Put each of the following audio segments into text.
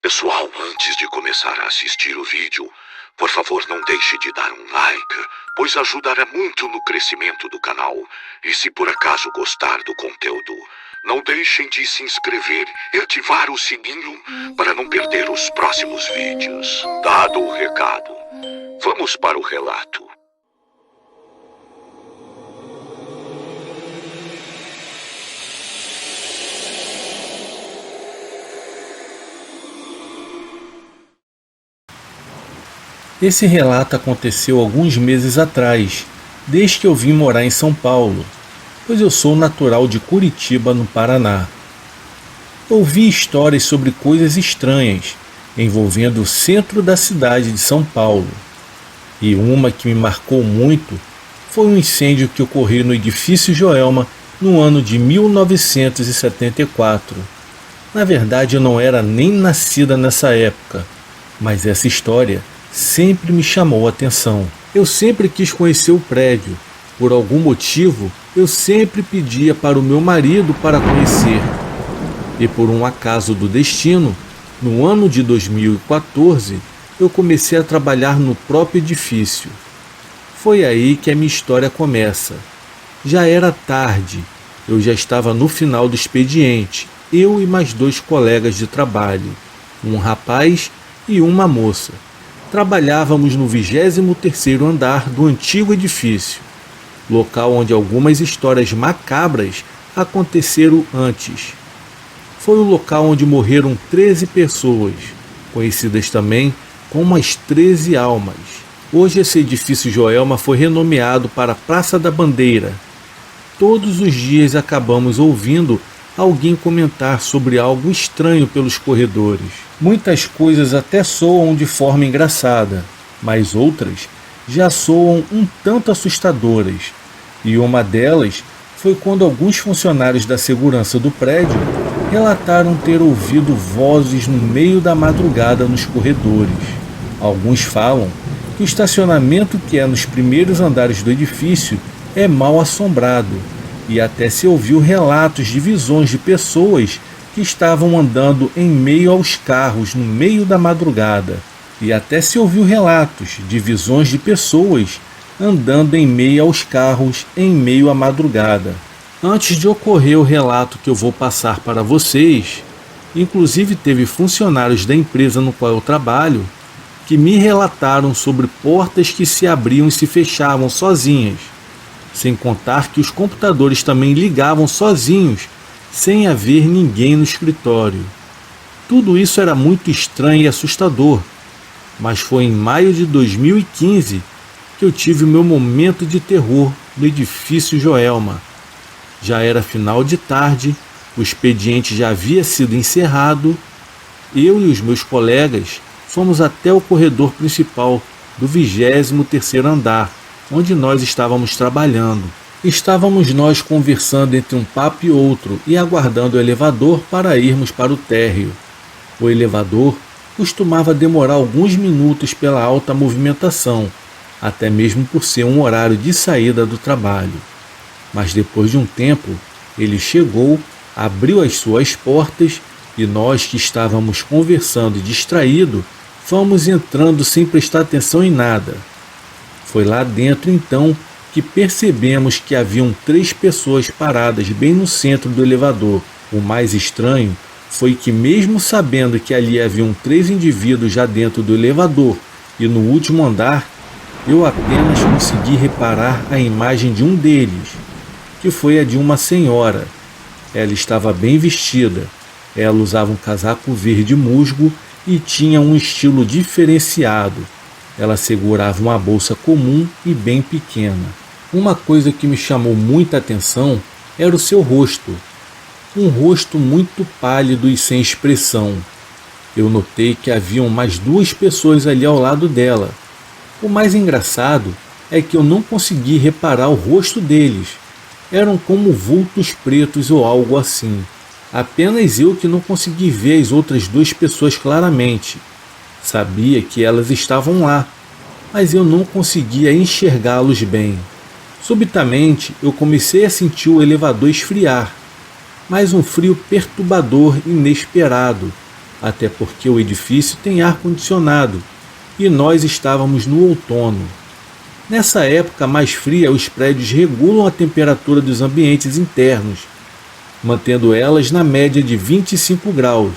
Pessoal, antes de começar a assistir o vídeo, por favor não deixe de dar um like, pois ajudará muito no crescimento do canal. E se por acaso gostar do conteúdo, não deixem de se inscrever e ativar o sininho para não perder os próximos vídeos. Dado o recado, vamos para o relato. Esse relato aconteceu alguns meses atrás, desde que eu vim morar em São Paulo, pois eu sou natural de Curitiba, no Paraná. Ouvi histórias sobre coisas estranhas envolvendo o centro da cidade de São Paulo. E uma que me marcou muito foi um incêndio que ocorreu no edifício Joelma no ano de 1974. Na verdade, eu não era nem nascida nessa época, mas essa história sempre me chamou a atenção. Eu sempre quis conhecer o prédio. Por algum motivo, eu sempre pedia para o meu marido para conhecer. E por um acaso do destino, no ano de 2014, eu comecei a trabalhar no próprio edifício. Foi aí que a minha história começa. Já era tarde, eu já estava no final do expediente, eu e mais 2 colegas de trabalho, um rapaz e uma moça. Trabalhávamos no 23º andar do antigo edifício, local onde algumas histórias macabras aconteceram antes. Foi o local onde morreram 13 pessoas, conhecidas também como as 13 almas. Hoje esse edifício Joelma foi renomeado para Praça da Bandeira. Todos os dias acabamos ouvindo alguém comentar sobre algo estranho pelos corredores. Muitas coisas até soam de forma engraçada, mas outras já soam um tanto assustadoras. E uma delas foi quando alguns funcionários da segurança do prédio relataram ter ouvido vozes no meio da madrugada nos corredores. Alguns falam que o estacionamento que é nos primeiros andares do edifício é mal assombrado, e até se ouviu relatos de visões de pessoas que estavam andando em meio aos carros no meio da madrugada. E até se ouviu relatos de visões de pessoas andando em meio aos carros em meio à madrugada. Antes de ocorrer o relato que eu vou passar para vocês, inclusive teve funcionários da empresa no qual eu trabalho que me relataram sobre portas que se abriam e se fechavam sozinhas, sem contar que os computadores também ligavam sozinhos, sem haver ninguém no escritório. Tudo isso era muito estranho e assustador, mas foi em maio de 2015 que eu tive o meu momento de terror no edifício Joelma. Já era final de tarde, o expediente já havia sido encerrado. Eu e os meus colegas fomos até o corredor principal do 23º andar, onde nós estávamos trabalhando. Estávamos nós conversando entre um papo e outro e aguardando o elevador para irmos para o térreo. O elevador costumava demorar alguns minutos pela alta movimentação, até mesmo por ser um horário de saída do trabalho. Mas depois de um tempo, ele chegou, abriu as suas portas e nós que estávamos conversando distraídos, fomos entrando sem prestar atenção em nada. Foi lá dentro então que percebemos que haviam 3 pessoas paradas bem no centro do elevador. O mais estranho foi que, mesmo sabendo que ali haviam 3 indivíduos já dentro do elevador e no último andar, eu apenas consegui reparar a imagem de um deles, que foi a de uma senhora. Ela estava bem vestida, ela usava um casaco verde musgo e tinha um estilo diferenciado. Ela segurava uma bolsa comum e bem pequena. Uma coisa que me chamou muita atenção era o seu rosto. Um rosto muito pálido e sem expressão. Eu notei que haviam mais 2 pessoas ali ao lado dela. O mais engraçado é que eu não consegui reparar o rosto deles. Eram como vultos pretos ou algo assim. Apenas eu que não consegui ver as outras 2 pessoas claramente. Sabia que elas estavam lá, mas eu não conseguia enxergá-los bem. Subitamente, eu comecei a sentir o elevador esfriar, mas um frio perturbador inesperado, até porque o edifício tem ar-condicionado e nós estávamos no outono. Nessa época mais fria, os prédios regulam a temperatura dos ambientes internos, mantendo elas na média de 25 graus.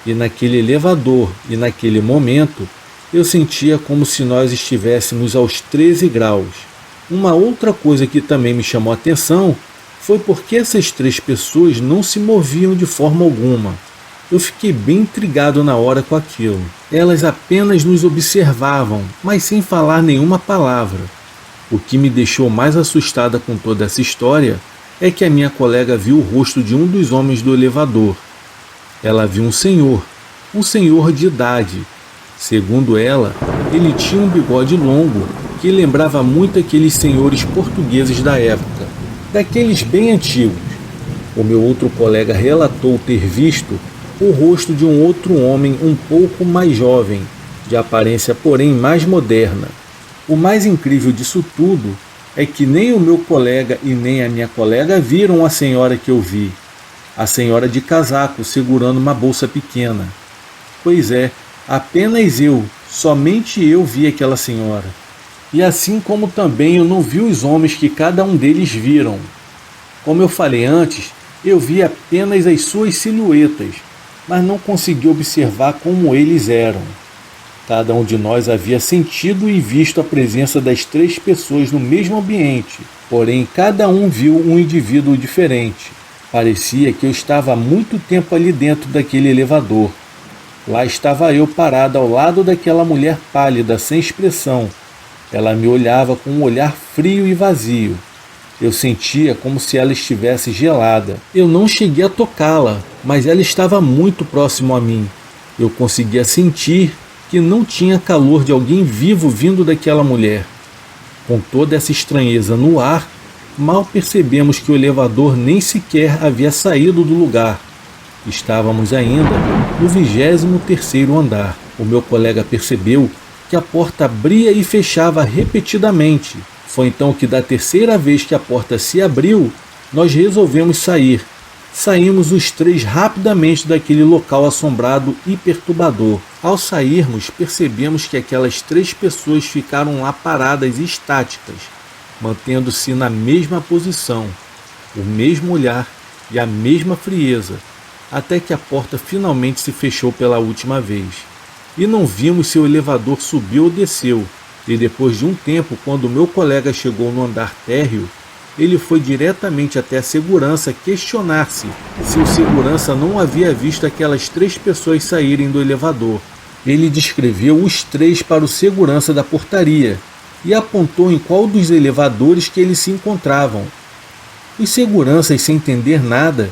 E naquele elevador e naquele momento, eu sentia como se nós estivéssemos aos 13 graus. Uma outra coisa que também me chamou a atenção foi porque essas 3 pessoas não se moviam de forma alguma. Eu fiquei bem intrigado na hora com aquilo. Elas apenas nos observavam, mas sem falar nenhuma palavra. O que me deixou mais assustada com toda essa história é que a minha colega viu o rosto de um dos homens do elevador. Ela viu um senhor de idade. Segundo ela, ele tinha um bigode longo que lembrava muito aqueles senhores portugueses da época, daqueles bem antigos. O meu outro colega relatou ter visto o rosto de um outro homem um pouco mais jovem, de aparência porém mais moderna. O mais incrível disso tudo é que nem o meu colega e nem a minha colega viram a senhora que eu vi, a senhora de casaco segurando uma bolsa pequena. Pois é, apenas eu, somente eu vi aquela senhora. E assim como também eu não vi os homens que cada um deles viram. Como eu falei antes, eu vi apenas as suas silhuetas, mas não consegui observar como eles eram. Cada um de nós havia sentido e visto a presença das 3 pessoas no mesmo ambiente, porém cada um viu um indivíduo diferente. Parecia que eu estava há muito tempo ali dentro daquele elevador. Lá estava eu parado ao lado daquela mulher pálida, sem expressão. Ela me olhava com um olhar frio e vazio. Eu sentia como se ela estivesse gelada. Eu não cheguei a tocá-la, mas ela estava muito próximo a mim. Eu conseguia sentir que não tinha calor de alguém vivo vindo daquela mulher. Com toda essa estranheza no ar, mal percebemos que o elevador nem sequer havia saído do lugar. Estávamos ainda no 23º andar. O meu colega percebeu que a porta abria e fechava repetidamente. Foi então que, da terceira vez que a porta se abriu, nós resolvemos sair. Saímos os 3 rapidamente daquele local assombrado e perturbador. Ao sairmos, percebemos que aquelas 3 pessoas ficaram lá paradas e estáticas, mantendo-se na mesma posição, o mesmo olhar e a mesma frieza, até que a porta finalmente se fechou pela última vez. E não vimos se o elevador subiu ou desceu, e depois de um tempo, quando o meu colega chegou no andar térreo, ele foi diretamente até a segurança questionar-se se o segurança não havia visto aquelas 3 pessoas saírem do elevador. Ele descreveu os 3 para o segurança da portaria e apontou em qual dos elevadores que eles se encontravam. Os seguranças, sem entender nada,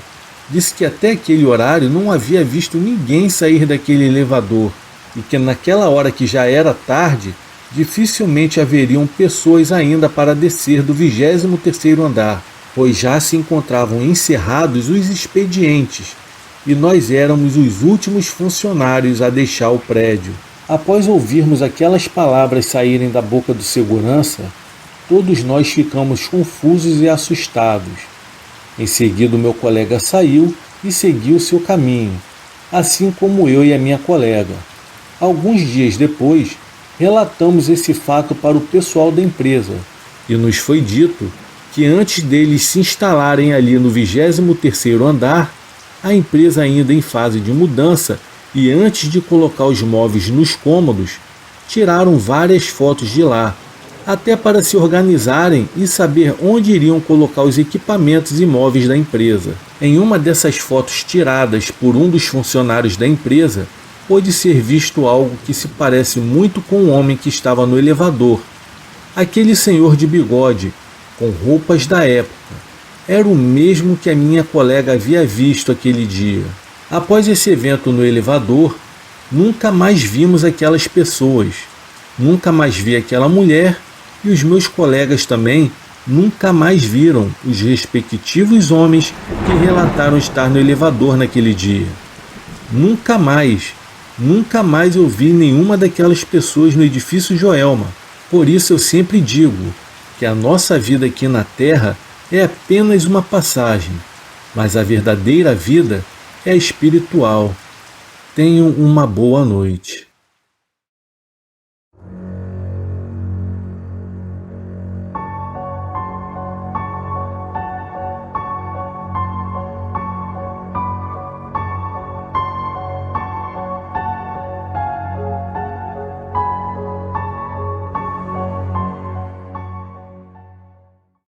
disse que até aquele horário não havia visto ninguém sair daquele elevador e que naquela hora, que já era tarde, dificilmente haveriam pessoas ainda para descer do 23º andar, pois já se encontravam encerrados os expedientes e nós éramos os últimos funcionários a deixar o prédio. Após ouvirmos aquelas palavras saírem da boca do segurança, todos nós ficamos confusos e assustados. Em seguida, o meu colega saiu e seguiu seu caminho, assim como eu e a minha colega. Alguns dias depois, relatamos esse fato para o pessoal da empresa e nos foi dito que antes deles se instalarem ali no 23º andar, a empresa, ainda em fase de mudança e antes de colocar os móveis nos cômodos, tiraram várias fotos de lá, até para se organizarem e saber onde iriam colocar os equipamentos e móveis da empresa. Em uma dessas fotos tiradas por um dos funcionários da empresa, pôde ser visto algo que se parece muito com o homem que estava no elevador. Aquele senhor de bigode, com roupas da época, era o mesmo que a minha colega havia visto aquele dia. Após esse evento no elevador, nunca mais vimos aquelas pessoas, nunca mais vi aquela mulher e os meus colegas também nunca mais viram os respectivos homens que relataram estar no elevador naquele dia. Nunca mais eu vi nenhuma daquelas pessoas no edifício Joelma. Por isso eu sempre digo que a nossa vida aqui na Terra é apenas uma passagem, mas a verdadeira vida é espiritual. Tenham uma boa noite.